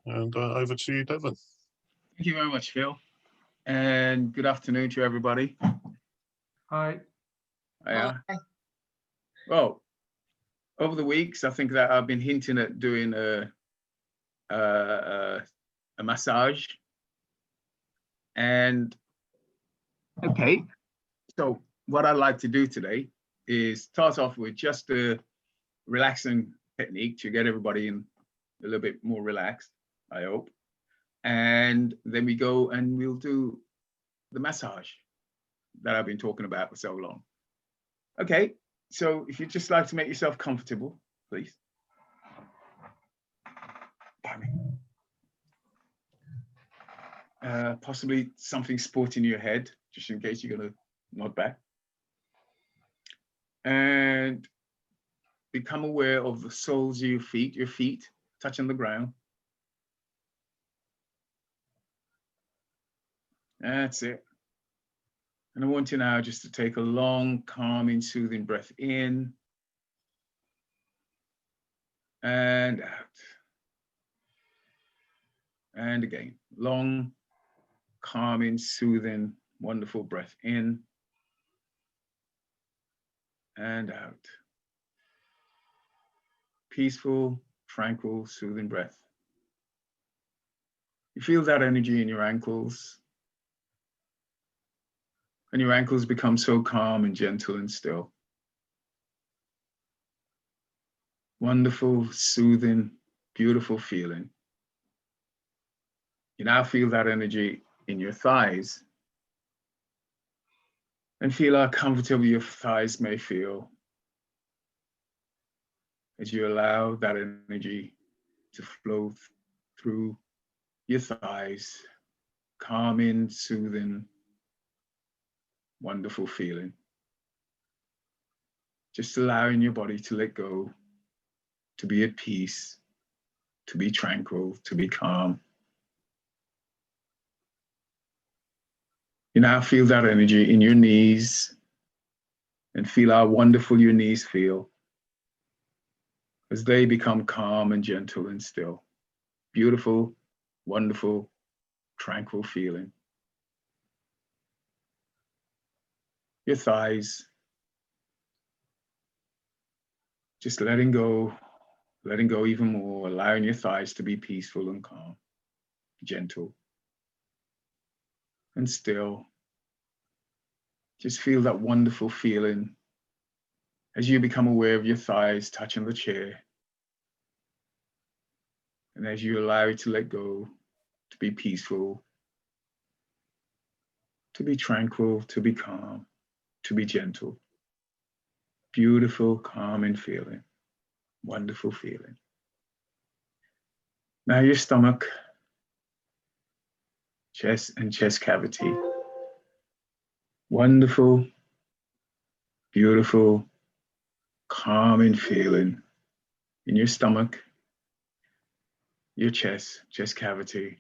And over to you, Devon. Thank you very much, Phil. And good afternoon to everybody. Hi. Yeah. Well, over the weeks, I think that I've been hinting at doing a massage. And okay, so what I'd like to do today is start off with just a relaxing technique to get everybody in a little bit more relaxed, I hope. And then we go and we'll do the massage that I've been talking about for so long. Okay, so if you'd just like to make yourself comfortable, please. Pardon me. Possibly something sporting your head, just in case you're gonna nod back. And become aware of the soles of your feet touching the ground. That's it. And I want you now just to take a long, calming, soothing breath in and out. And again, long, calming, soothing, wonderful breath in and out. Peaceful, tranquil, soothing breath. You feel that energy in your ankles. And your ankles become so calm and gentle and still. Wonderful, soothing, beautiful feeling. You now feel that energy in your thighs. And feel how comfortable your thighs may feel as you allow that energy to flow through your thighs, calming, soothing, wonderful feeling. Just allowing your body to let go, to be at peace, to be tranquil, to be calm. You now feel that energy in your knees and feel how wonderful your knees feel as they become calm and gentle and still. Beautiful, wonderful, tranquil feeling. Your thighs, just letting go even more, allowing your thighs to be peaceful and calm, gentle and still. Just feel that wonderful feeling as you become aware of your thighs touching the chair. And as you allow it to let go, to be peaceful, to be tranquil, to be calm, to be gentle. Beautiful, calming feeling, wonderful feeling. Now your stomach, chest and chest cavity. Wonderful, beautiful, calming feeling in your stomach, your chest cavity.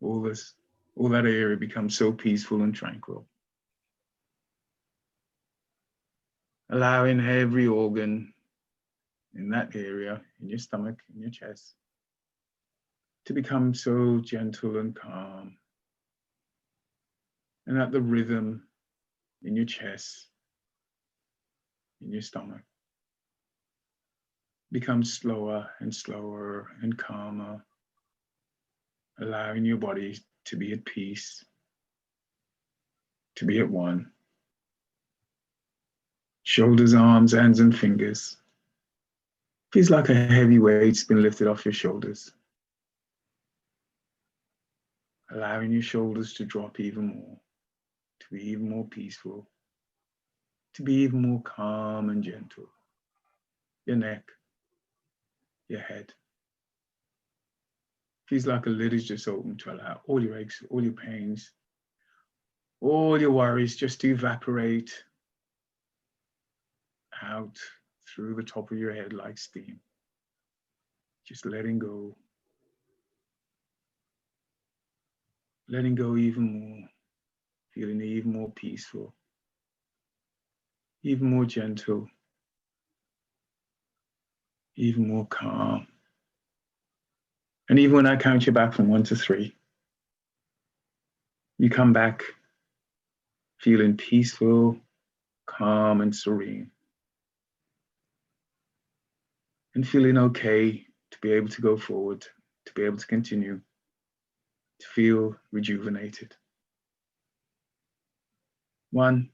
All that area becomes so peaceful and tranquil. Allowing every organ in that area, in your stomach, in your chest, to become so gentle and calm. And that the rhythm in your chest, in your stomach, becomes slower and slower and calmer, allowing your body to be at peace, to be at one. Shoulders, arms, hands, and fingers. Feels like a heavy weight's been lifted off your shoulders. Allowing your shoulders to drop even more, to be even more peaceful, to be even more calm and gentle. Your neck, your head. Feels like a lid is just open to allow all your aches, all your pains, all your worries just to evaporate out through the top of your head like steam. Just letting go even more, feeling even more peaceful, even more gentle, even more calm. And even when I count you back from 1 to 3, you come back feeling peaceful, calm, and serene. And feeling okay to be able to go forward, to be able to continue, to feel rejuvenated. 1,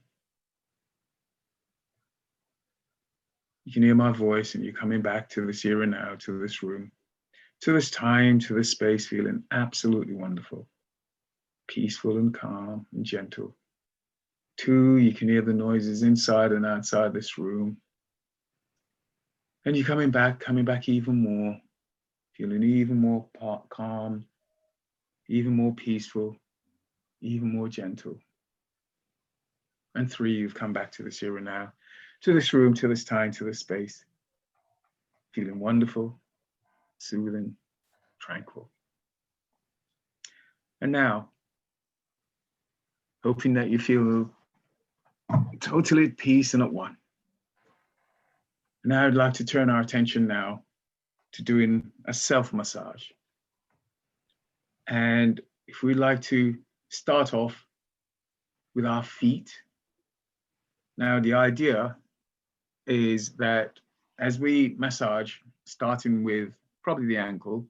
you can hear my voice and you're coming back to this here and now, to this room, to this time, to this space, feeling absolutely wonderful, peaceful and calm and gentle. 2, you can hear the noises inside and outside this room. And you're coming back even more, feeling even more calm, even more peaceful, even more gentle. And 3, you've come back to this here and now, to this room, to this time, to this space, feeling wonderful, soothing, tranquil. And now, hoping that you feel totally at peace and at one. Now I'd like to turn our attention now to doing a self-massage. And if we'd like to start off with our feet. Now the idea is that as we massage, starting with probably the ankle,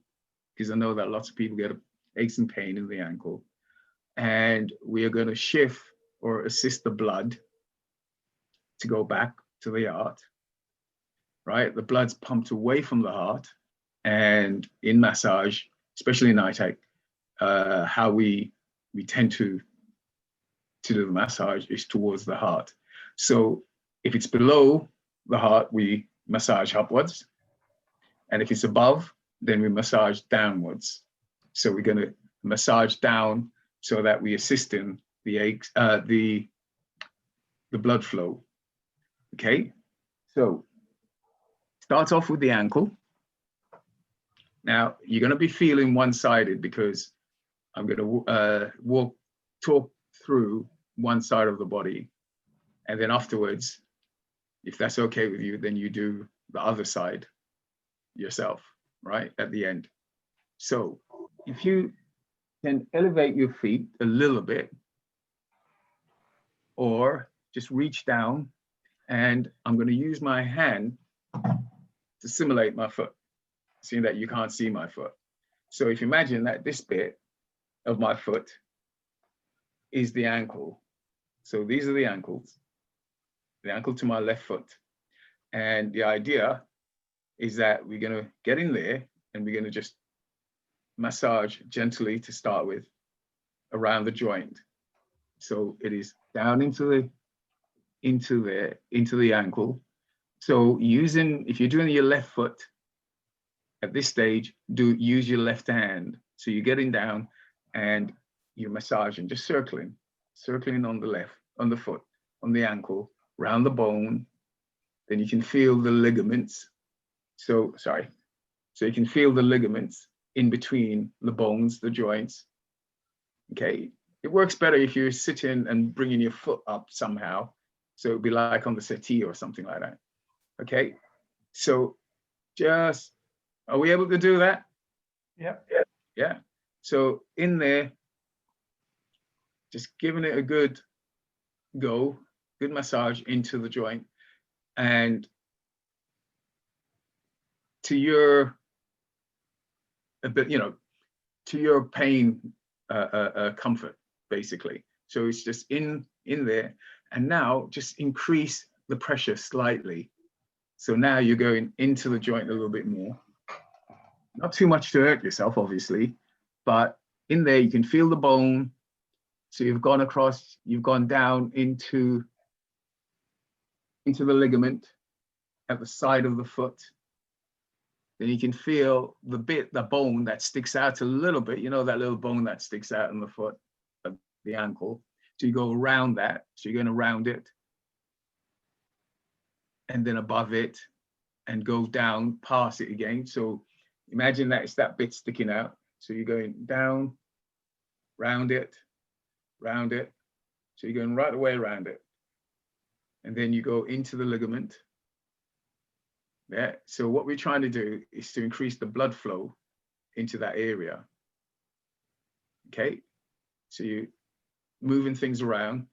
because I know that lots of people get aches and pain in the ankle, and we are going to shift or assist the blood to go back to the heart, right? The blood's pumped away from the heart, and in massage, especially in ITAC, how we tend to do the massage is towards the heart. So if it's below the heart, we massage upwards, and if it's above, then we massage downwards. So we're going to massage down so that we assist in the aches, the blood flow. Okay, so start off with the ankle. Now you're going to be feeling one-sided because I'm going to talk through one side of the body, and then afterwards, if that's okay with you, then you do the other side yourself, right, at the end. So if you can elevate your feet a little bit, or just reach down, and I'm going to use my hand to simulate my foot, seeing that you can't see my foot. So if you imagine that this bit of my foot is the ankle. So these are the ankles, the ankle to my left foot. And the idea is that we're going to get in there and we're going to just massage gently to start with around the joint. So it is down into the ankle. So if you're doing your left foot at this stage, use your left hand. So you're getting down and you're massaging, just circling on the left, on the foot, on the ankle, around the bone. Then you can feel the ligaments. So you can feel the ligaments in between the bones, the joints. Okay, it works better if you're sitting and bringing your foot up somehow. So it'd be like on the settee or something like that. Okay, so are we able to do that? Yeah. So in there, just giving it a good go, good massage into the joint, and to your pain comfort, basically. So it's just in there, and now just increase the pressure slightly. So now you're going into the joint a little bit more. Not too much to hurt yourself, obviously, but in there you can feel the bone. So you've gone down into the ligament at the side of the foot. Then you can feel the bone that sticks out a little bit, that little bone that sticks out in the foot, of the ankle. So you go around that. So you're going to round it, and then above it, and go down past it again. So imagine that it's that bit sticking out. So you're going down, round it. So you're going right away around it. And then you go into the ligament. Yeah. So what we're trying to do is to increase the blood flow into that area. Okay, so you moving things around.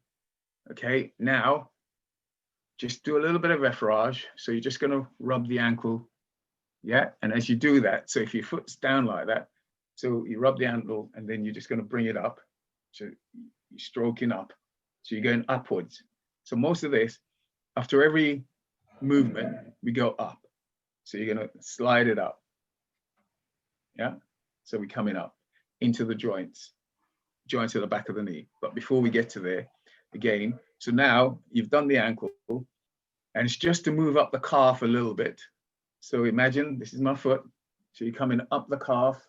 Okay, now just do a little bit of effleurage. So you're just going to rub the ankle. Yeah, and as you do that, so if your foot's down like that, so you rub the ankle and then you're just going to bring it up. So you're stroking up. So you're going upwards. So most of this, after every movement, we go up. So you're going to slide it up. Yeah, so we're coming up into the joints at the back of the knee. But before we get to there, again, so now you've done the ankle, and it's just to move up the calf a little bit. So imagine this is my foot. So you're coming up the calf,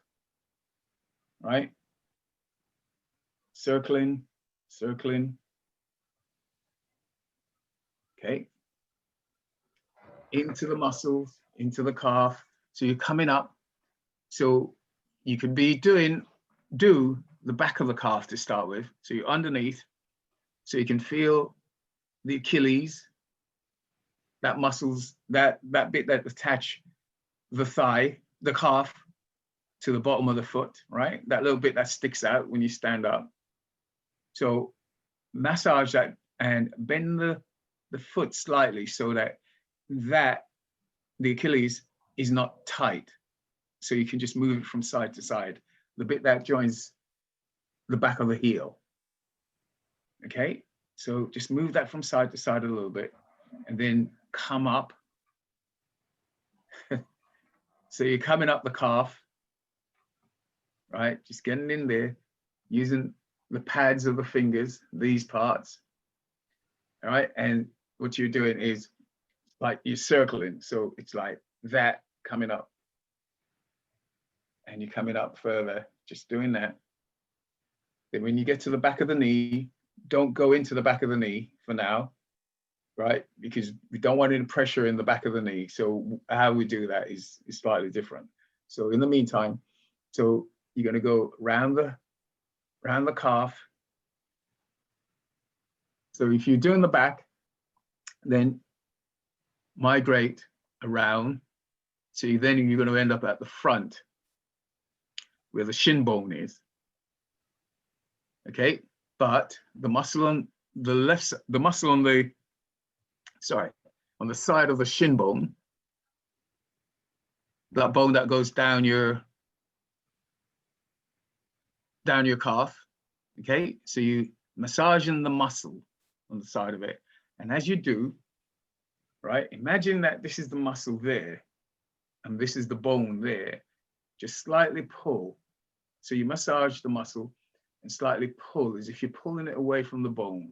right? Circling, circling. Okay. Into the muscles, into the calf. So you're coming up. So you could be do the back of the calf to start with. So you're underneath. So you can feel the Achilles, that muscles, that bit that attach the thigh, the calf to the bottom of the foot, right? That little bit that sticks out when you stand up. So massage that and bend the foot slightly so that the Achilles is not tight. So you can just move it from side to side, the bit that joins the back of the heel. Okay, so just move that from side to side a little bit and then come up. So you're coming up the calf, right? Just getting in there, using the pads of the fingers, these parts, all right? And what you're doing is like you're circling. So it's like that coming up. And you're coming up further, just doing that. Then when you get to the back of the knee, don't go into the back of the knee for now, right? Because we don't want any pressure in the back of the knee. So how we do that is slightly different. So in the meantime, so you're going to go round the calf. So if you're doing the back, then migrate around. So then you're going to end up at the front where the shin bone is. Okay, but the muscle on the left, the muscle on the, sorry, on the side of the shin bone, that bone that goes down your calf. Okay, so you massaging the muscle on the side of it, and as you do, right, imagine that this is the muscle there, and this is the bone there. Just slightly pull. So you massage the muscle and slightly pull as if you're pulling it away from the bone,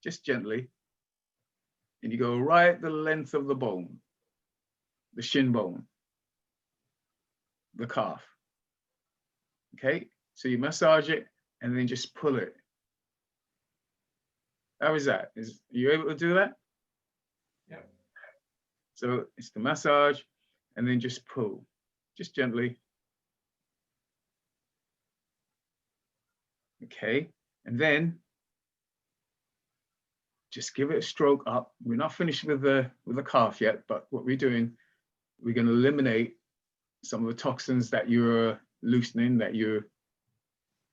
just gently. And you go right the length of the bone, the shin bone, the calf. Okay, so you massage it and then just pull it. How is that? Are you able to do that? Yeah. So it's the massage and then just pull, just gently. Okay, and then just give it a stroke up. We're not finished with the calf yet, but what we're doing, we're going to eliminate some of the toxins that you're loosening, that you're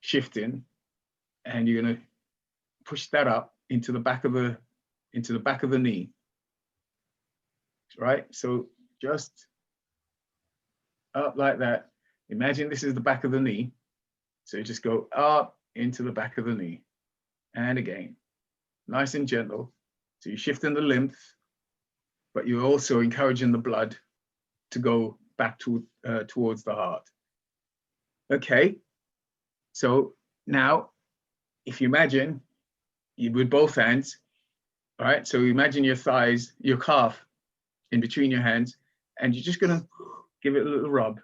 shifting, and you're going to push that up into the back of the knee. Right? So just up like that. Imagine this is the back of the knee. So you just go up into the back of the knee. And again, nice and gentle. So you're shifting the lymph, but you're also encouraging the blood to go back towards the heart. Okay, so now if you imagine with both hands, all right, so imagine your thighs, your calf in between your hands, and you're just gonna give it a little rub,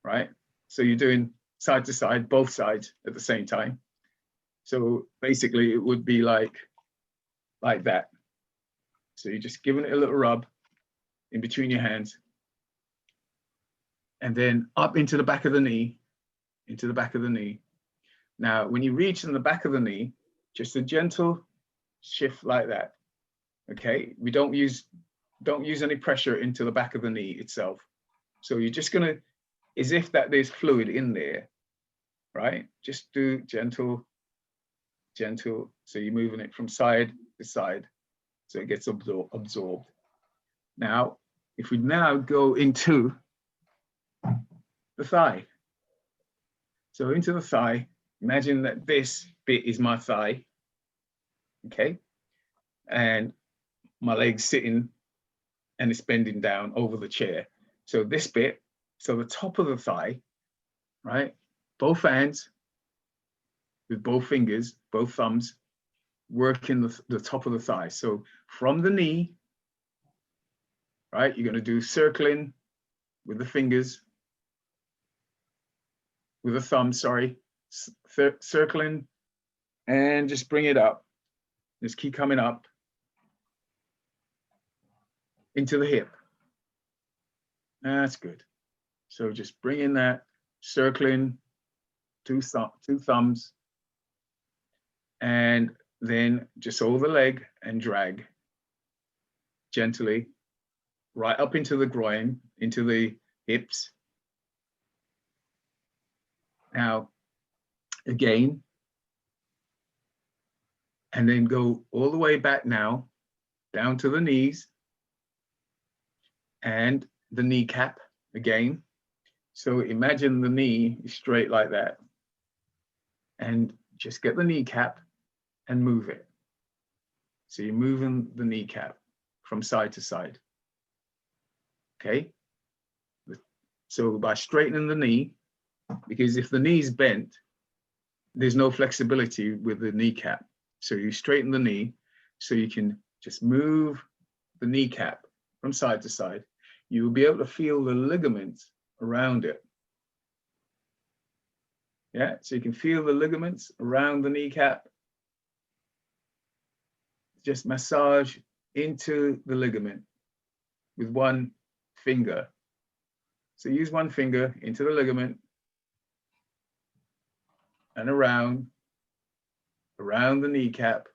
right? So you're doing side to side, both sides at the same time. So basically it would be like that. So you're just giving it a little rub in between your hands, and then up into the back of the knee, into the back of the knee. Now, when you reach in the back of the knee, just a gentle shift like that. Okay, we don't use any pressure into the back of the knee itself. So you're just gonna as if that there's fluid in there, right? Just do gentle, gentle. So you're moving it from side to side, so it gets absorbed. Now, if we now go into the thigh. So into the thigh, imagine that this bit is my thigh, okay? And my leg's sitting and it's bending down over the chair. So this bit, so the top of the thigh, right? Both hands with both fingers, both thumbs, working the top of the thigh. So from the knee, right? You're gonna do circling with the fingers, with the thumb, sorry, circling, and just bring it up. Just keep coming up into the hip. That's good. So just bringing that, circling, two thumbs, and then just hold the leg and drag gently right up into the groin, into the hips. Now, again, and then go all the way back now, down to the knees and the kneecap again. So imagine the knee is straight like that, and just get the kneecap and move it. So you're moving the kneecap from side to side, okay? So by straightening the knee, because if the knee's bent, there's no flexibility with the kneecap. So you straighten the knee so you can just move the kneecap from side to side. You will be able to feel the ligaments around it. Yeah, so you can feel the ligaments around the kneecap. Just massage into the ligament with one finger. So use one finger into the ligament and around the kneecap,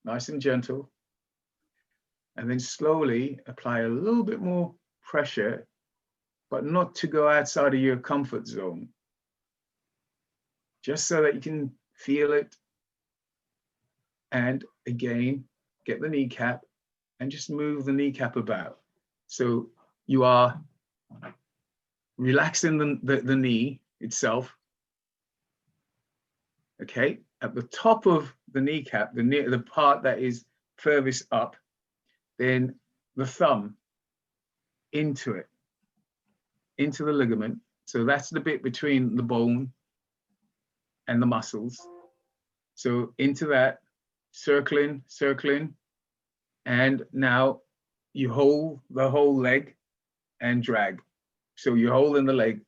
nice and gentle. And then slowly apply a little bit more pressure, but not to go outside of your comfort zone. Just so that you can feel it. And again, get the kneecap and just move the kneecap about. So you are relaxing the knee itself. Okay, at the top of the kneecap, the part that is furthest up, then the thumb into it, into the ligament. So that's the bit between the bone and the muscles. So into that, circling, circling, and now you hold the whole leg and drag. So you're holding the leg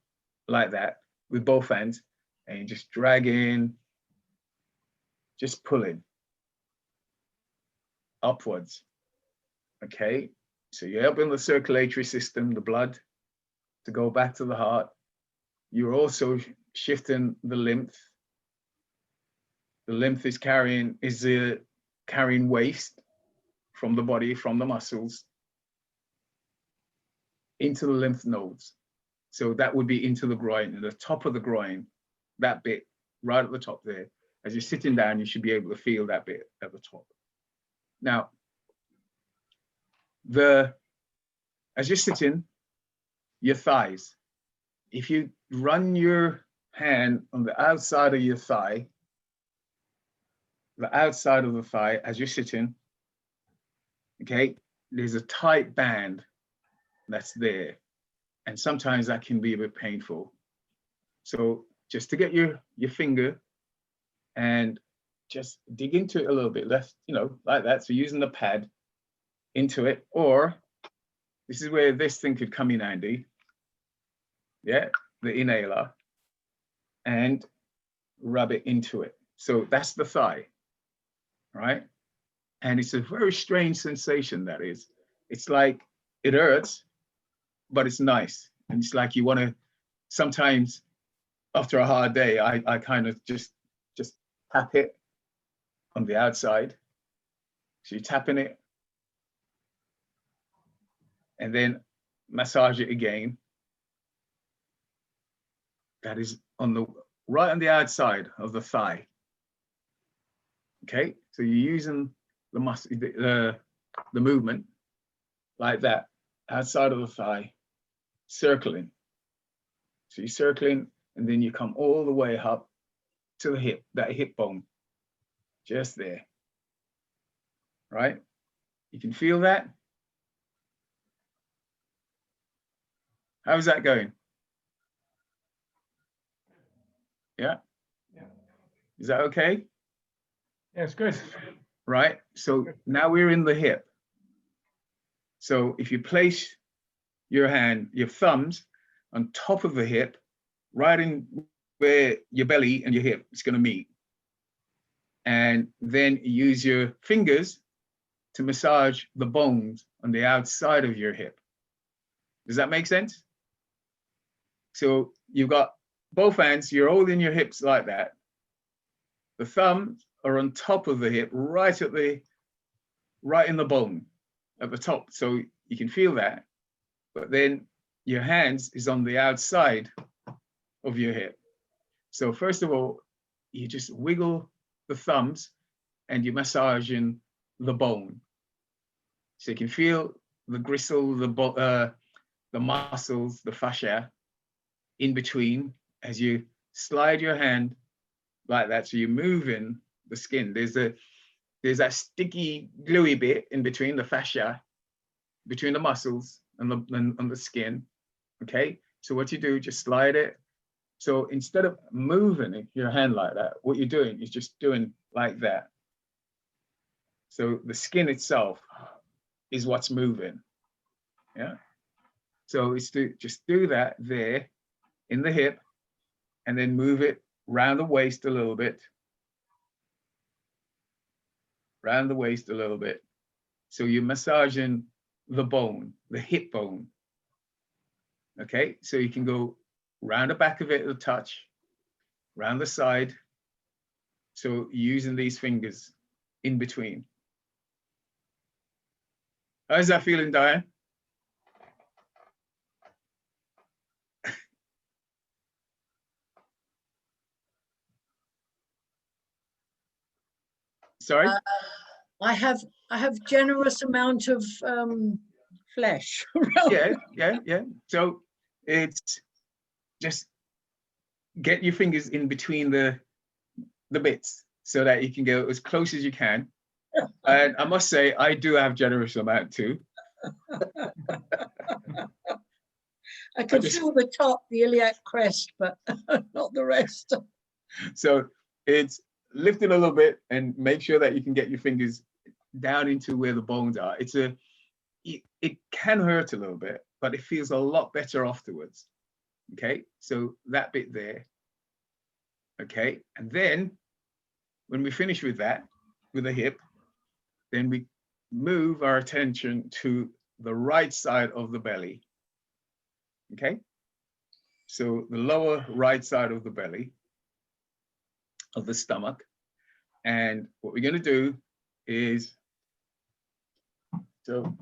like that with both hands, and you just drag in, just pulling upwards. Okay, so you're helping the circulatory system, the blood, to go back to the heart. You're also shifting the lymph. The lymph is carrying waste from the body, from the muscles, into the lymph nodes. So that would be into the groin, the top of the groin, that bit right at the top there. As you're sitting down, you should be able to feel that bit at the top. Now, as you're sitting, your thighs, if you run your hand on the outside of your thigh, the outside of the thigh as you're sitting, okay, there's a tight band that's there. And sometimes that can be a bit painful. So just to get your finger and just dig into it a little bit, left, like that. So using the pad into it, or this is where this thing could come in handy. Yeah, the inhaler, and rub it into it. So that's the thigh, right? And it's a very strange sensation, that is. It's like it hurts, but it's nice. And it's like you want to, sometimes after a hard day, I kind of just tap it on the outside. So you're tapping it and then massage it again. that is right on the outside of the thigh. Okay, so you're using the muscle, the movement like that, outside of the thigh, circling. So you're circling, and then you come all the way up to the hip, that hip bone, just there, right? You can feel that? How's that going? Yeah? Is that okay? Yeah, it's good. Right, so now we're in the hip. So if you place your thumbs on top of the hip, right in where your belly and your hip is going to meet, and then use your fingers to massage the bones on the outside of your hip. Does that make sense? So you've got both hands, you're holding your hips like that. The thumbs are on top of the hip, right in the bone at the top. So you can feel that. But then your hands is on the outside of your hip. So first of all, you just wiggle the thumbs and you're massaging the bone. So you can feel the gristle, the muscles, the fascia in between as you slide your hand like that. So you're moving the skin. There's that sticky, gluey bit in between the fascia, between the muscles and the skin. Okay, so what you do, just slide it. So instead of moving your hand like that, what you're doing is just doing like that. So the skin itself is what's moving. Yeah. So it's to just do that there in the hip, and then move it round the waist a little bit. Round the waist a little bit. So you're massaging the bone, the hip bone. Okay, so you can go round the back of it a touch, round the side. So using these fingers in between. How's that feeling, Diane? Sorry? I have generous amount of flesh. Yeah. So it's just get your fingers in between the bits so that you can go as close as you can. And I must say, I do have generous amount too. I can feel the top, the iliac crest, but not the rest. So it's lift it a little bit and make sure that you can get your fingers down into where the bones are. It can hurt a little bit, but it feels a lot better afterwards. Okay, so that bit there. Okay, and then when we finish with that, with the hip, then we move our attention to the right side of the belly. Okay, so the lower right side of the belly, of the stomach. And what we're going to do is, so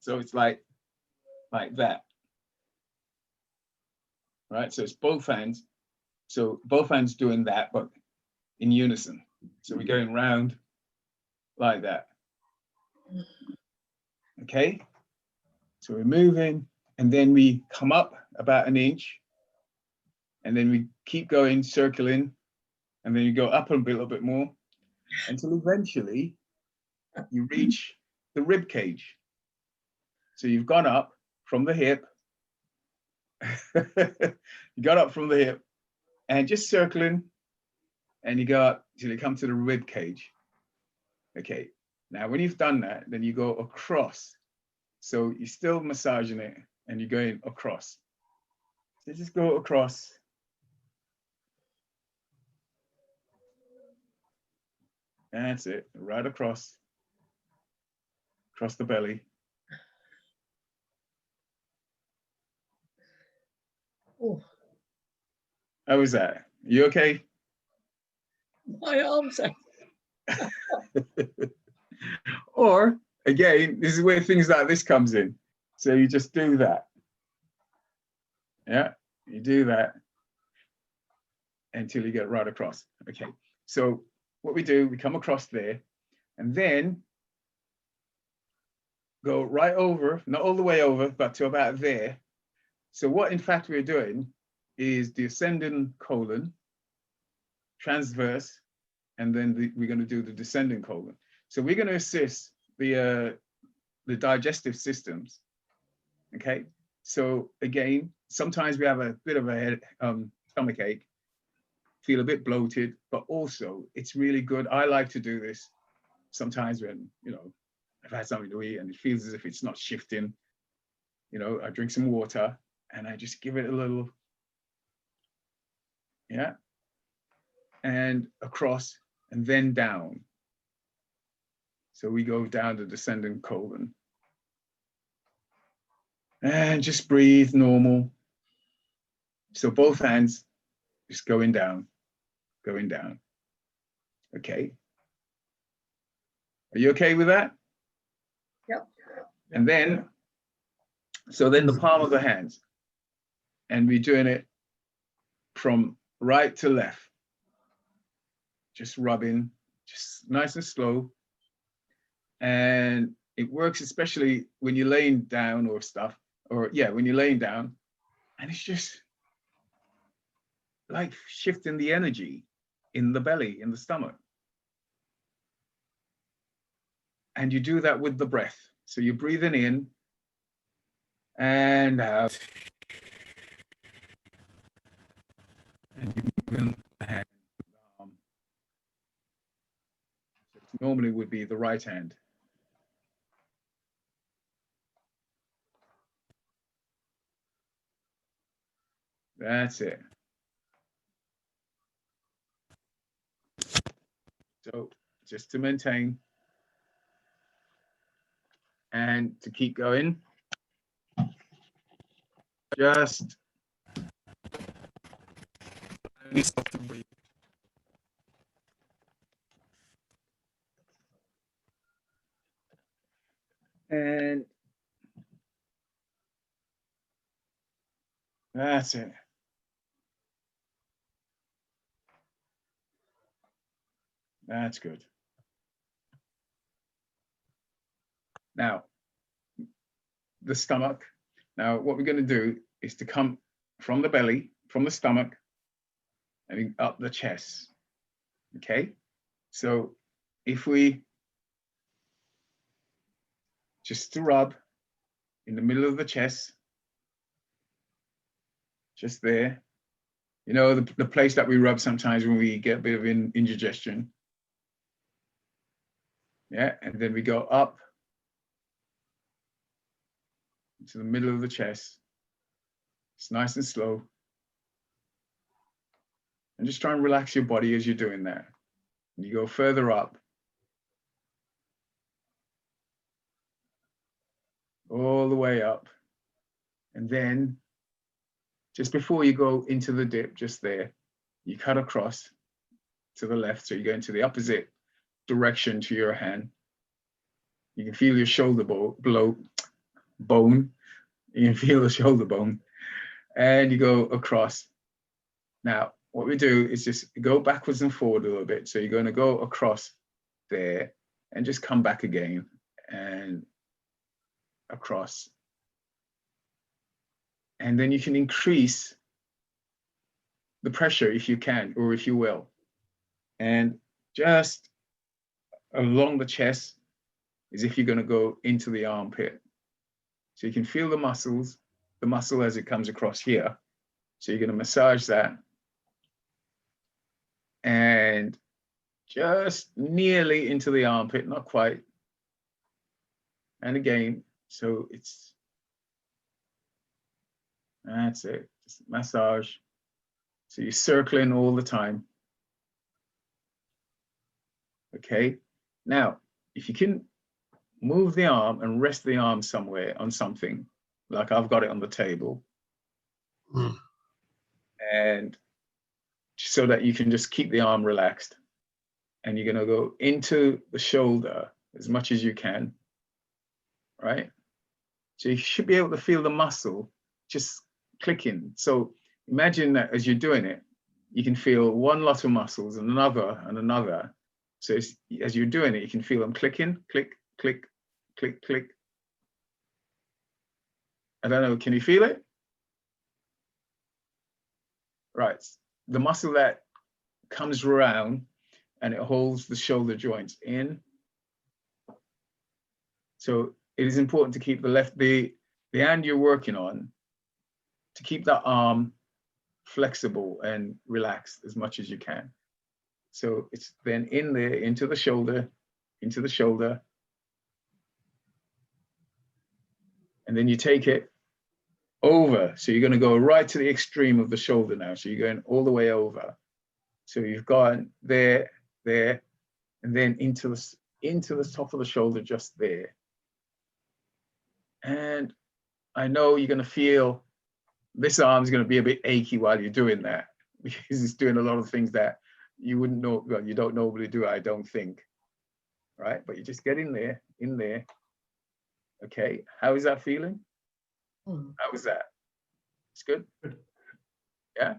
it's like that. Right, so it's both hands. So both hands doing that, but in unison. So we're going round like that. Okay, so we're moving, and then we come up about an inch, and then we keep going, circling, and then you go up a little bit more until eventually you reach the rib cage. So you've gone up from the hip. You got up from the hip and just circling, and you go up till you come to the rib cage. Okay, now when you've done that, then you go across. So you're still massaging it and you're going across. So just go across. That's it, right across the belly. Oh. How was that? You okay? My arms are... Or again, this is where things like this comes in. So you just do that. Yeah, you do that until you get right across. Okay, so what we do, we come across there and then go right over, not all the way over, but to about there. So what in fact we're doing is the ascending colon, transverse, and then we're going to do the descending colon. So we're going to assist the digestive systems. Okay, so again, sometimes we have a bit of a stomach ache, feel a bit bloated, but also it's really good. I like to do this sometimes when, you know, I've had something to eat and it feels as if it's not shifting. You know, I drink some water and I just give it a little, yeah, and across and then down. So we go down the descending colon. And just breathe normal. So both hands just going down, going down. Okay. Are you okay with that? Yep. And then, so then the palm of the hands. And we're doing it from right to left. Just rubbing, just nice and slow. And it works especially when you're laying down or stuff, or yeah, when you're laying down. And it's just like shifting the energy in the belly, in the stomach. And you do that with the breath. So you're breathing in and out. And you're moving the hand. Normally would be the right hand. That's it. So just to maintain and to keep going, just breathe. And that's it. That's good. Now, the stomach. Now, what we're going to do is to come from the belly, from the stomach, and up the chest. Okay? So if we just to rub in the middle of the chest, just there. You know, the place that we rub sometimes when we get a bit of indigestion. Yeah, and then we go up to the middle of the chest. It's nice and slow. And just try and relax your body as you're doing that. And you go further up. All the way up. And then just before you go into the dip, just there, you cut across to the left. So you go into the opposite direction to your hand. You can feel your shoulder bone. You can feel the shoulder bone. And you go across. Now, what we do is just go backwards and forward a little bit. So you're going to go across there and just come back again and across. And then you can increase the pressure if you can, or if you will. And just along the chest as if you're going to go into the armpit. So you can feel the muscles, the muscle as it comes across here. So you're going to massage that. And just nearly into the armpit, not quite. And again, so that's it, just massage. So you're circling all the time. Okay, now, if you can move the arm and rest the arm somewhere on something, like I've got it on the table. And so that you can just keep the arm relaxed. And you're going to go into the shoulder as much as you can, right? So you should be able to feel the muscle just clicking. So imagine that as you're doing it, you can feel one lot of muscles and another and another. So as you're doing it, you can feel them clicking, click, click, click, click. I don't know, can you feel it? Right, the muscle that comes around and it holds the shoulder joints in. So it is important to keep the hand you're working on, to keep that arm flexible and relaxed as much as you can. So it's then in there, into the shoulder, and then you take it over. So you're going to go right to the extreme of the shoulder now. So you're going all the way over. So you've gone there, there, and then into the top of the shoulder, just there. And I know you're going to feel this arm's going to be a bit achy while you're doing that, because it's doing a lot of things that you wouldn't know, well, you don't normally do, I don't think. Right? But you just get in there. Okay, how is that feeling? How was that? It's good? Yeah?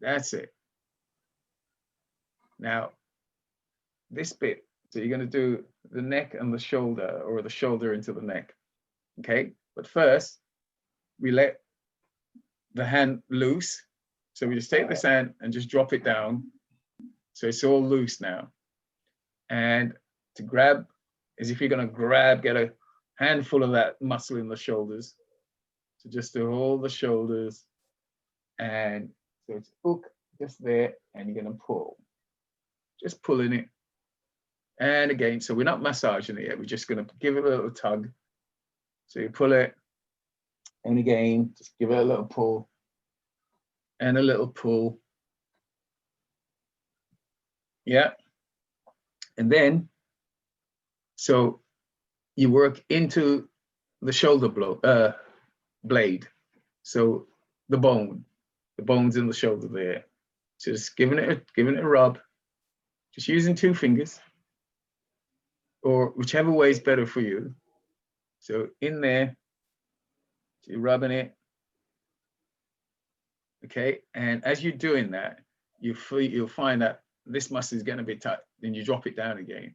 That's it. Now, this bit, so you're going to do the neck and the shoulder, or the shoulder into the neck. Okay, but first, we let the hand loose. So we just take this hand and just drop it down. So it's all loose now. And to grab, as if you're going to grab, get a handful of that muscle in the shoulders. So just do all the shoulders. And so it's hook just there, and you're going to pull. Just pulling it. And again, so we're not massaging it yet. We're just going to give it a little tug. So you pull it. And again, just give it a little pull. And a little pull. Yeah. And then, so you work into the shoulder blade. So the bone's in the shoulder there. So just giving it a rub, just using 2 fingers, or whichever way is better for you. So in there, so you're rubbing it. Okay, and as you're doing that, you'll find that this muscle is getting a bit tight, then you drop it down again.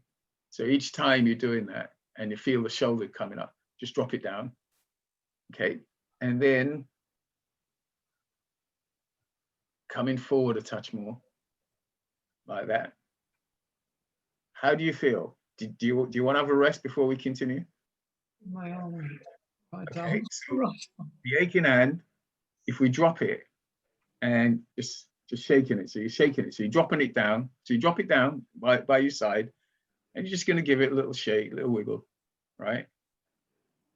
So each time you're doing that and you feel the shoulder coming up, just drop it down. Okay, and then coming forward a touch more, like that. How do you feel? Do you want to have a rest before we continue? My arm. Okay, so the aching hand, if we drop it and just shaking it, so you're shaking it, so you're dropping it down, so you drop it down by your side, and you're just going to give it a little shake, a little wiggle, right?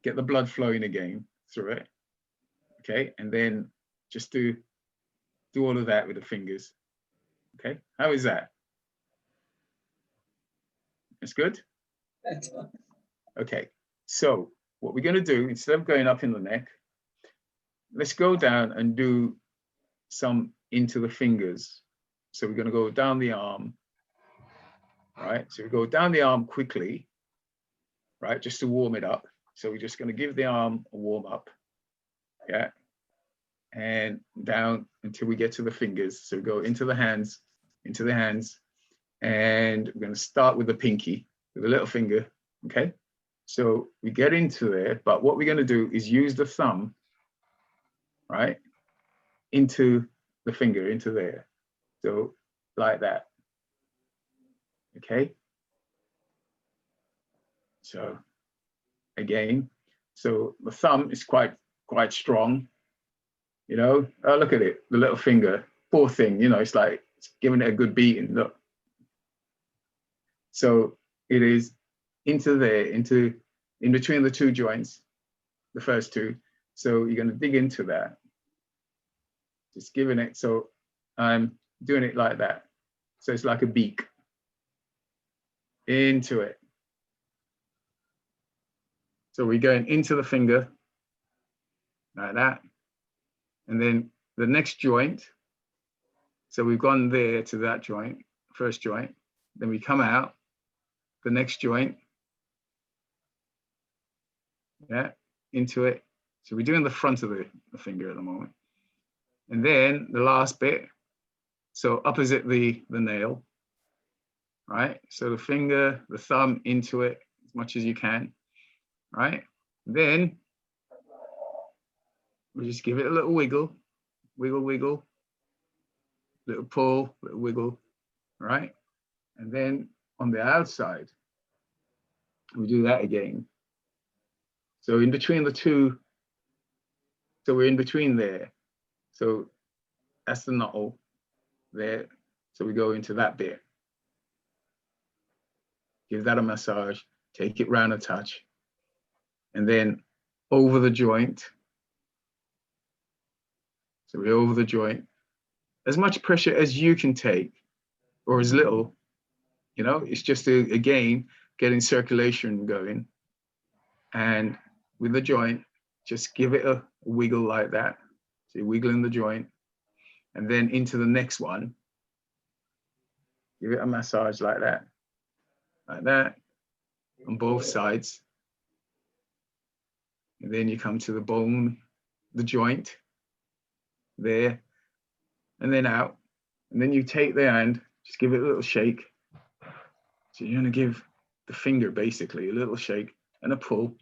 Get the blood flowing again through it. Okay, and then just do all of that with the fingers. Okay, how is that? That's good? Okay, so what we're going to do, instead of going up in the neck, let's go down and do some into the fingers. So we're going to go down the arm, right? So we go down the arm quickly, right? Just to warm it up. So we're just going to give the arm a warm up, yeah? And down until we get to the fingers. So we go into the hands, and we're going to start with the pinky, with the little finger, okay? So we get into there, but what we're going to do is use the thumb, right, into the finger, into there. So like that, okay? So again, so the thumb is quite strong, you know. Oh, look at it, the little finger, poor thing, you know, it's like it's giving it a good beating, look. So it is into there, in between the 2 joints, the first 2. So you're going to dig into that, just giving it. So I'm doing it like that. So it's like a beak into it. So we're going into the finger like that. And then the next joint. So we've gone there to that joint, first joint. Then we come out, the next joint. Yeah, into it. So we're doing the front of the finger at the moment. And then the last bit, so opposite the nail, right? So the finger, the thumb into it as much as you can, right? Then we just give it a little wiggle, wiggle, wiggle, little pull, little wiggle, right? And then on the outside, we do that again. So in between the two, so we're in between there. So that's the knuckle there. So we go into that bit. Give that a massage, take it round a touch, and then over the joint. So we're over the joint. As much pressure as you can take, or as little, you know, it's just again, getting circulation going. And with the joint, just give it a wiggle like that. So you're wiggling the joint, and then into the next one, give it a massage like that, on both sides. And then you come to the bone, the joint, there, and then out. And then you take the hand, just give it a little shake. So you're gonna give the finger basically a little shake and a pull.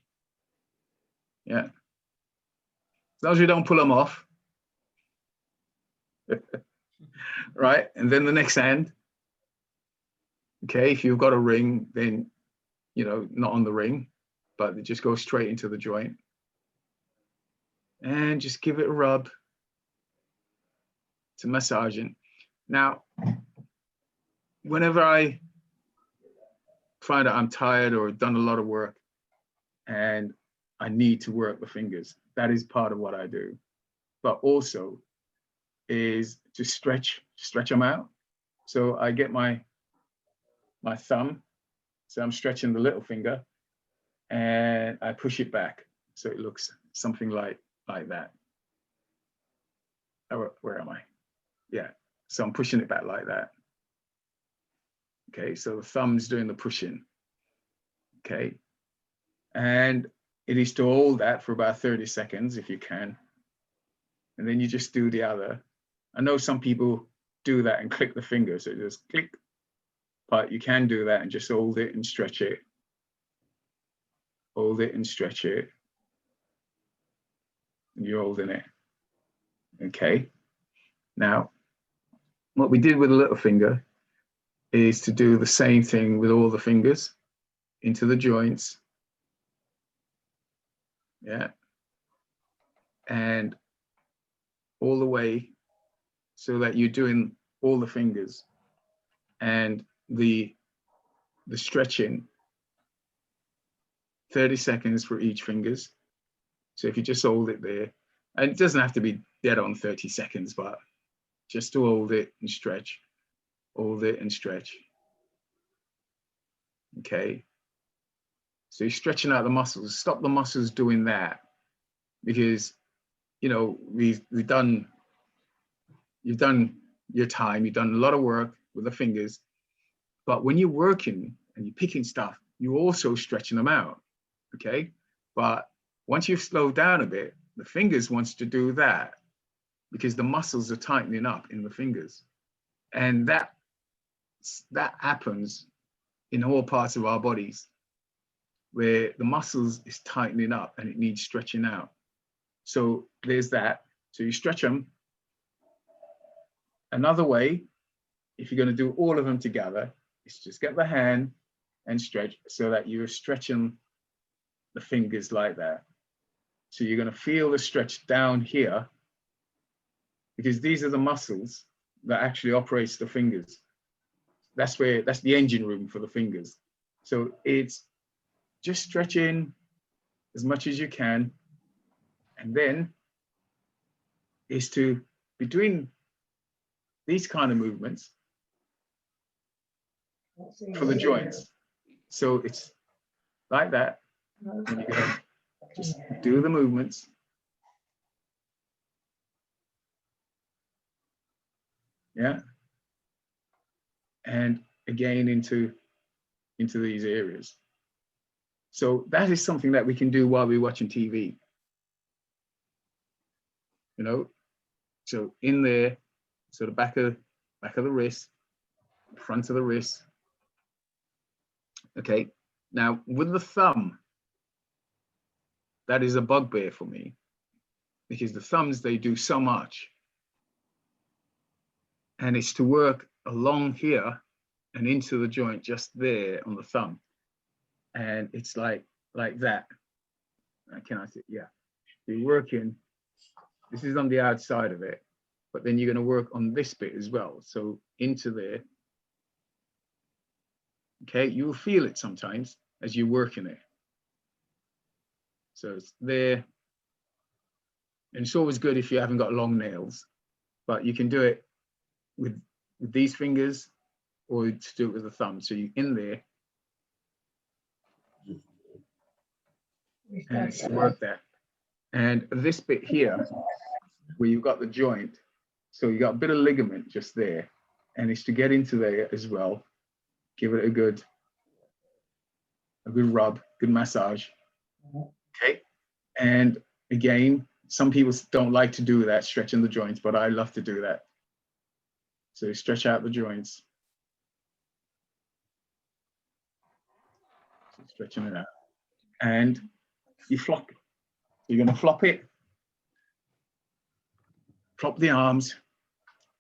Yeah. As long as you don't pull them off. Right, and then the next hand. Okay, if you've got a ring, then, you know, not on the ring, but just go straight into the joint. And just give it a rub to massaging. Now, whenever I find that I'm tired or done a lot of work and I need to work the fingers, that is part of what I do. But also is to stretch them out. So I get my thumb, so I'm stretching the little finger, and I push it back. So it looks something like that. Oh, where am I? Yeah, so I'm pushing it back like that. Okay, so the thumb's doing the pushing. Okay, and it is to hold that for about 30 seconds if you can. And then you just do the other. I know some people do that and click the finger, so just click, but you can do that and just hold it and stretch it. Hold it and stretch it. And you're holding it. Okay. Now, what we did with the little finger is to do the same thing with all the fingers into the joints. Yeah. And all the way so that you're doing all the fingers and the stretching, 30 seconds for each fingers. So if you just hold it there, and it doesn't have to be dead on 30 seconds, but just to hold it and stretch, hold it and stretch. Okay. So you're stretching out the muscles. Stop the muscles doing that, because, you know, you've done your time, you've done a lot of work with the fingers, but when you're working and you're picking stuff, you're also stretching them out. Okay. But once you've slowed down a bit, the fingers wants to do that because the muscles are tightening up in the fingers. And that happens in all parts of our bodies where the muscles is tightening up and it needs stretching out. So there's that. So you stretch them. Another way, if you're going to do all of them together, is just get the hand and stretch so that you're stretching the fingers like that. So you're going to feel the stretch down here, because these are the muscles that actually operates the fingers. That's the engine room for the fingers. So it's just stretching as much as you can. And then is to be doing these kind of movements for the joints. So it's like that. And you're going to just do the movements. Yeah. And again into these areas. So that is something that we can do while we're watching TV. you know, so in there, so the back of the wrist, front of the wrist. Okay, now with the thumb, that is a bugbear for me, because the thumbs, they do so much. And it's to work along here and into the joint just there on the thumb. And it's like that. Can I say, yeah. You're working, this is on the outside of it, but then you're going to work on this bit as well. So into there. Okay, you will feel it sometimes as you work in it. So it's there. And it's always good if you haven't got long nails, but you can do it with these fingers or to do it with the thumb. So you're in there and work that. And this bit here, where you've got the joint, so you got a bit of ligament just there, and it's to get into there as well. Give it a good rub, good massage. Okay. And again, some people don't like to do that, stretching the joints, but I love to do that. So stretch out the joints. So stretching it out. And you flop it. You're going to flop it, flop the arms,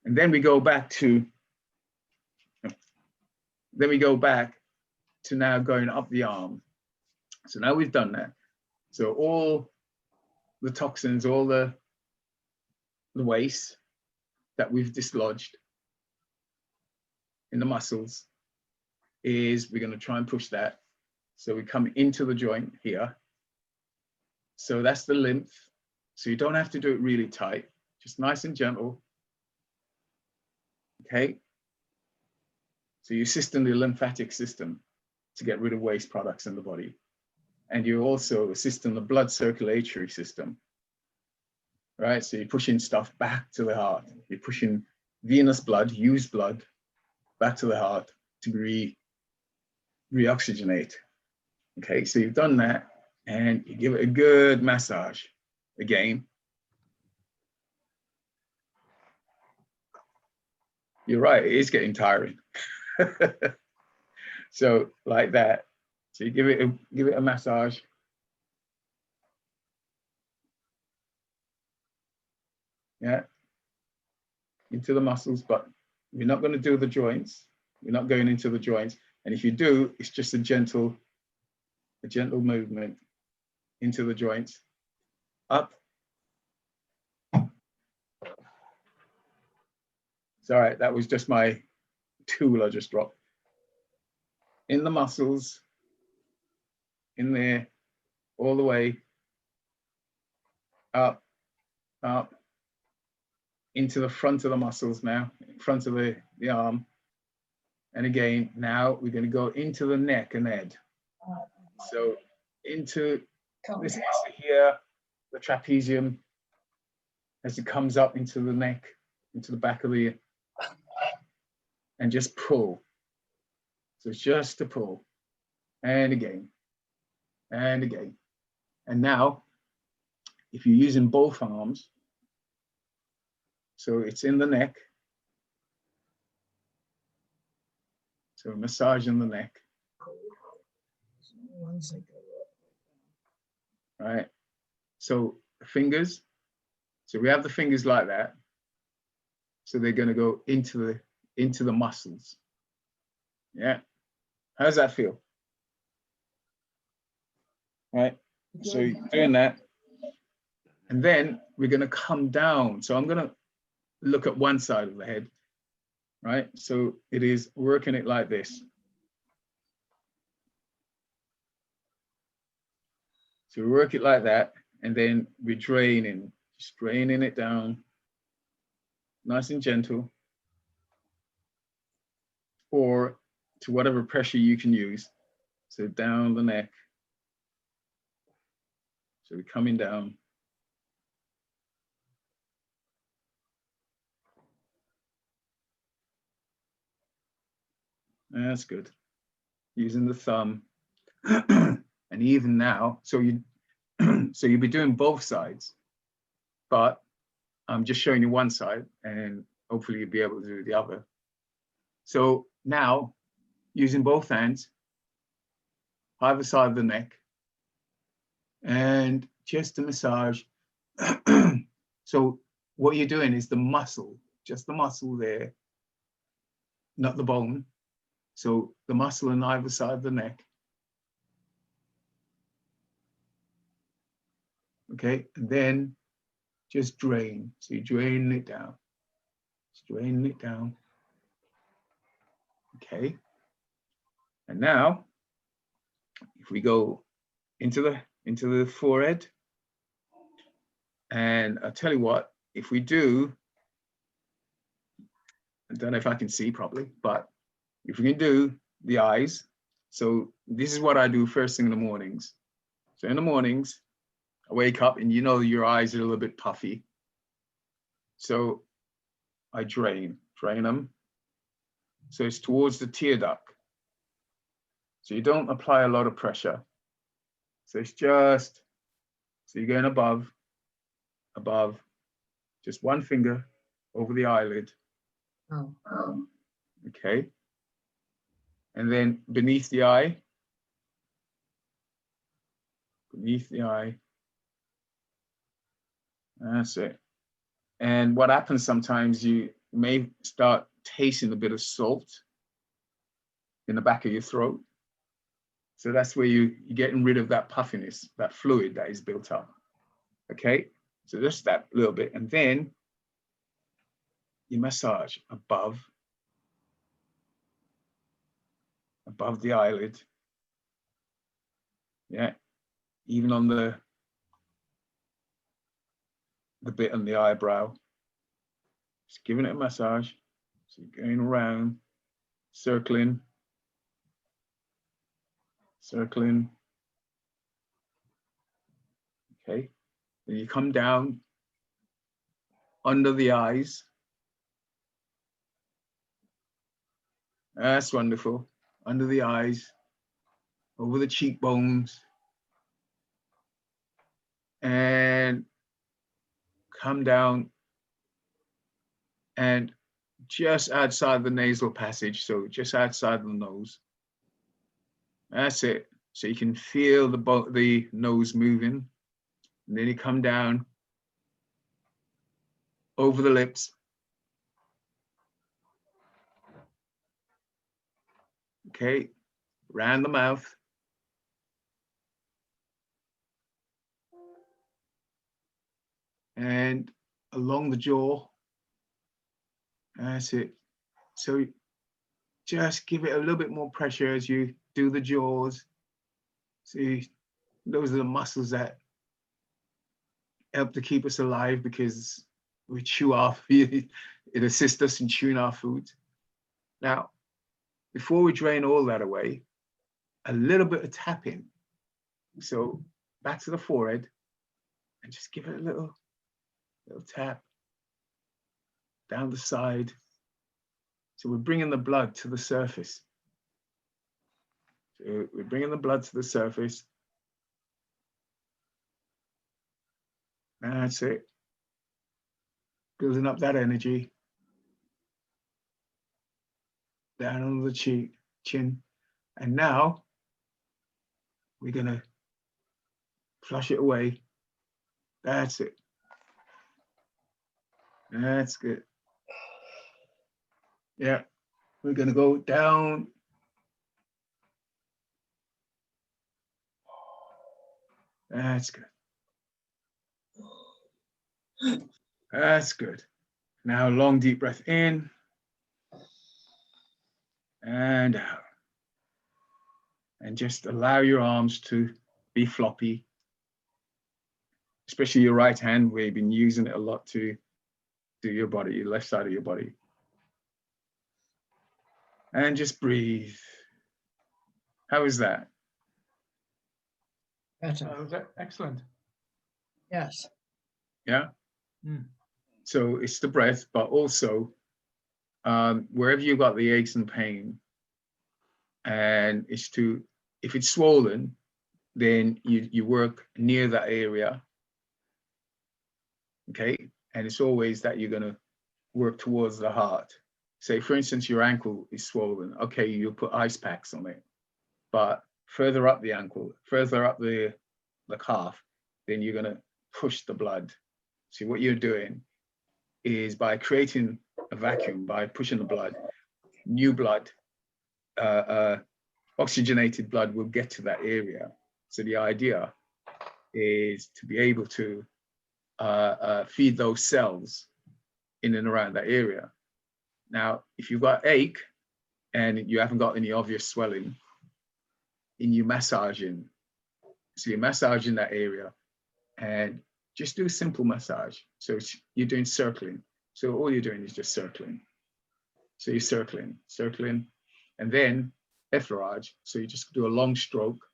and then we go back to now going up the arm. So now we've done that. So all the toxins, all the waste that we've dislodged in the muscles is we're going to try and push that. So we come into the joint here. So that's the lymph. So you don't have to do it really tight, just nice and gentle. Okay. So you're assisting the lymphatic system to get rid of waste products in the body. And you're also assisting the blood circulatory system, right? So you're pushing stuff back to the heart. You're pushing venous blood, used blood, back to the heart to reoxygenate. Okay, so you've done that, and you give it a good massage again. You're right, it is getting tiring. So like that. So you give it a massage. Yeah, into the muscles, but we're not going to do the joints. We're not going into the joints. And if you do, it's just a gentle movement into the joints. Up. It's all right, that was just my tool I just dropped. In the muscles, in there, all the way, up, up, into the front of the muscles now, in front of the arm. And again, now we're going to go into the neck and head. So into this muscle here, the trapezium, as it comes up into the neck, into the back of the, and just pull. So it's just to pull, and again, and again. And now, if you're using both arms, so it's in the neck, so massaging the neck. Right. So fingers. So we have the fingers like that. So they're going to go into the muscles. Yeah. How does that feel? Right. So you're doing that. And then we're going to come down. So I'm going to look at one side of the head. Right. So it is working it like this. So we work it like that, and then we're draining, just draining it down, nice and gentle, or to whatever pressure you can use. So down the neck. So we're coming down. That's good. Using the thumb. And even now, so you'll be doing both sides, but I'm just showing you one side, and hopefully you'll be able to do the other. So now, using both hands, either side of the neck, and just to massage. So what you're doing is the muscle, just the muscle there, not the bone. So the muscle on either side of the neck. Okay, and then just drain. So you're draining it down. Just draining it down. Okay. And now, if we go into the forehead, and I'll tell you what, if we do, I don't know if I can see properly, but if we can do the eyes, so this is what I do first thing in the mornings. So in the mornings, I wake up and you know your eyes are a little bit puffy. So I drain them. So it's towards the tear duct. So you don't apply a lot of pressure. So it's just, so you're going above, just one finger over the eyelid. Oh. Okay. And then beneath the eye. Beneath the eye. That's it. And what happens sometimes, you may start tasting a bit of salt in the back of your throat. So that's where you're getting rid of that puffiness, that fluid that is built up. Okay, so just that little bit. And then you massage above the eyelid. Yeah, even on the bit on the eyebrow. Just giving it a massage. So you're going around, circling. Okay, then you come down under the eyes. That's wonderful. Under the eyes, over the cheekbones, and come down and just outside the nasal passage, so just outside the nose. That's it. So you can feel the nose moving. And then you come down over the lips. Okay, around the mouth. And along the jaw. That's it. So just give it a little bit more pressure as you do the jaws. See, those are the muscles that help to keep us alive because we chew off, it assists us in chewing our food. Now, before we drain all that away, a little bit of tapping. So back to the forehead and just give it a little tap down the side. So we're bringing the blood to the surface. So we're bringing the blood to the surface. That's it. Building up that energy. Down on the cheek, chin. And now we're gonna flush it away. That's it. That's good. Yeah, we're gonna go down. That's good. That's good. Now long deep breath in and out. And just allow your arms to be floppy, especially your right hand where you've been using it a lot to do your body, your left side of your body. And just breathe. How is that? Better. Was that excellent? Yes. Yeah. Mm. So it's the breath, but also wherever you got the aches and pain, and it's to, if it's swollen, then you work near that area. Okay. And it's always that you're going to work towards the heart. Say, for instance, your ankle is swollen. Okay, you'll put ice packs on it. But further up the ankle, further up the calf, then you're going to push the blood. See, what you're doing is by creating a vacuum, by pushing the blood, new blood, oxygenated blood will get to that area. So the idea is to be able to feed those cells in and around that area. Now, if you've got ache and you haven't got any obvious swelling, in you massaging, so you're massaging that area and just do a simple massage. So you're doing circling. So all you're doing is just circling. So you're circling, and then effleurage. So you just do a long stroke,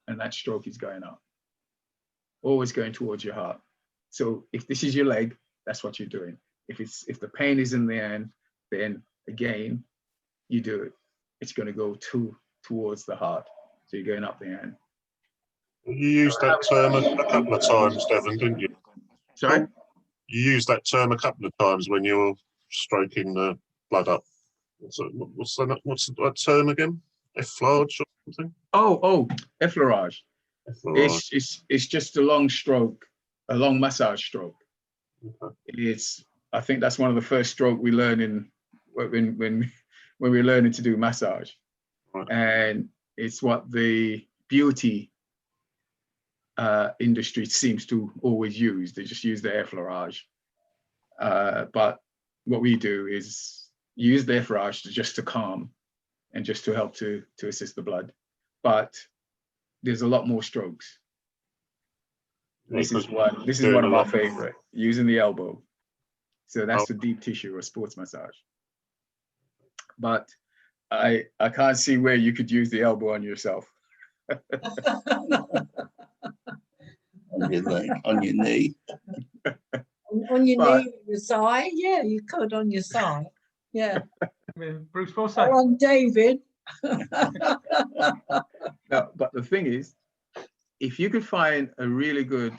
and that stroke is going up, always going towards your heart. So if this is your leg, that's what you're doing. If the pain is in the end, then again, you do it. It's going to go towards the heart. So you're going up the end. You used that term a couple of times, Devon, didn't you? Sorry? You used that term a couple of times when you were stroking the blood up. What's that term again? Effleurage or something? Oh, effleurage. Effleurage. It's just a long stroke, a long massage stroke. Okay. I think that's one of the first stroke we learn when we're learning to do massage. Right. And it's what the beauty industry seems to always use. They just use the effleurage. But what we do is use the effleurage just to calm and just to help to assist the blood. But there's a lot more strokes. This is one of my favorite, using the elbow. So that's the deep tissue or sports massage. But I can't see where you could use the elbow on yourself. On your leg, on your knee. On your knee, on your side. Yeah, you could on your side. Yeah. I mean, Bruce, well Or said. on David. No, but the thing is, if you could find a really good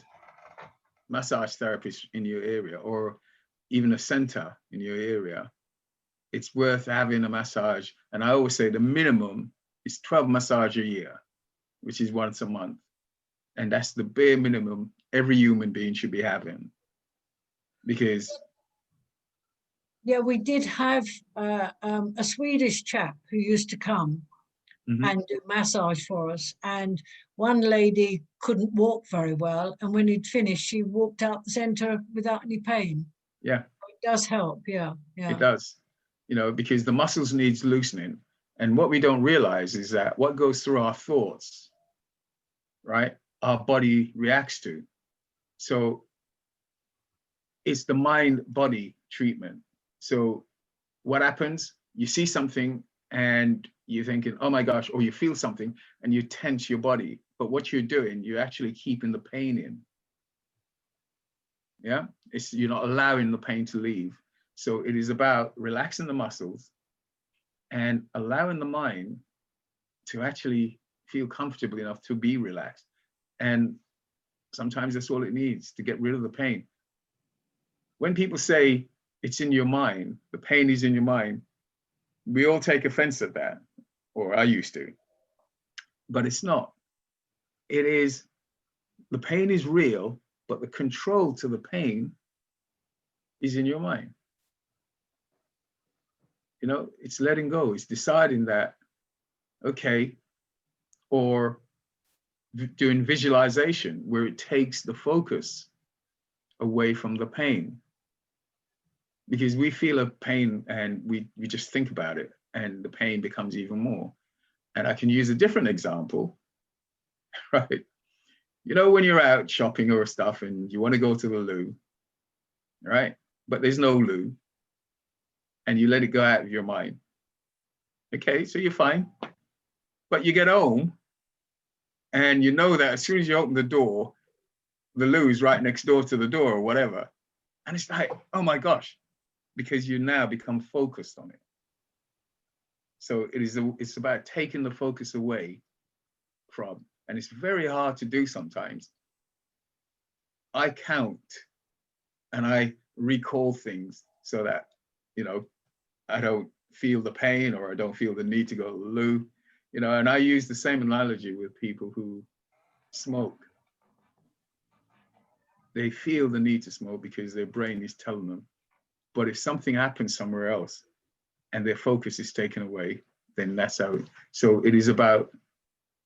massage therapist in your area, or even a center in your area, it's worth having a massage. And I always say the minimum is 12 massage a year, which is once a month. And that's the bare minimum every human being should be having. Because Yeah, we did have a Swedish chap who used to come and do massage for us. And one lady couldn't walk very well. And when he'd finished, she walked out the center without any pain. yeah, It does help. Yeah. Yeah. it does, because the muscles needs loosening. And what we don't realize is that what goes through our thoughts, right, our body reacts to. So it's the mind-body treatment. So what happens? You see something and you're thinking, oh my gosh, or you feel something and you tense your body. But what you're doing, you're actually keeping the pain in. Yeah, you're not allowing the pain to leave. So it is about relaxing the muscles and allowing the mind to actually feel comfortable enough to be relaxed. And sometimes that's all it needs to get rid of the pain. When people say it's in your mind, the pain is in your mind, we all take offense at that, or I used to, but it's not. It is, the pain is real, but the control to the pain is in your mind. It's letting go, it's deciding that, okay, or doing visualization where it takes the focus away from the pain. Because we feel a pain and we just think about it and the pain becomes even more. And I can use a different example, right? When you're out shopping or stuff and you want to go to the loo, right? But there's no loo and you let it go out of your mind. Okay, so you're fine. But you get home and you know that as soon as you open the door, the loo is right next door to the door or whatever. And it's like, oh my gosh, because you now become focused on it. So it's about taking the focus away from, and it's very hard to do sometimes. I count and I recall things so that, you know, I don't feel the pain or I don't feel the need to go to the loo, you know. And I use the same analogy with people who smoke. They feel the need to smoke because their brain is telling them. But if something happens somewhere else and their focus is taken away, then that's how. So it is about,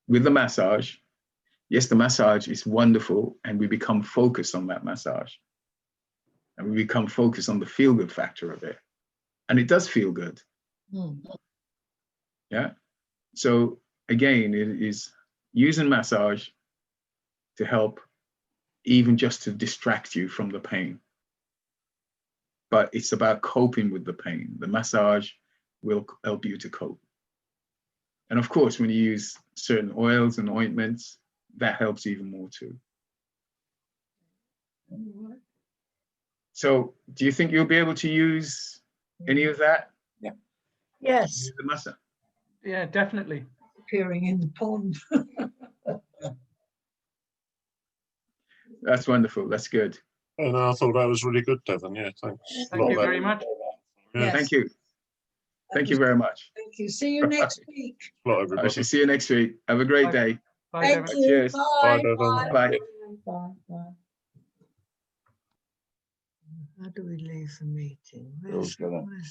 with the massage, yes, the massage is wonderful and we become focused on that massage. And we become focused on the feel-good factor of it. And it does feel good. Yeah. So again, it is using massage to help, even just to distract you from the pain. But it's about coping with the pain. The massage will help you to cope. And of course, when you use certain oils and ointments, that helps even more too. So do you think you'll be able to use any of that? Yes, Use the massage? Yeah, definitely. appearing in the pond. That's wonderful. That's good. And I thought that was really good, Devon. Yeah, thanks. Thank you very much. Yeah, Yes. Thank you. Thank you very much. Thank you. See you next week. a lot, I everybody. shall see you next week. Have a great Bye. day. Bye, Thank Devon. you. Cheers. Bye. Devon. Bye. Bye. Bye. How do we leave the meeting? Bill's gonna- Where's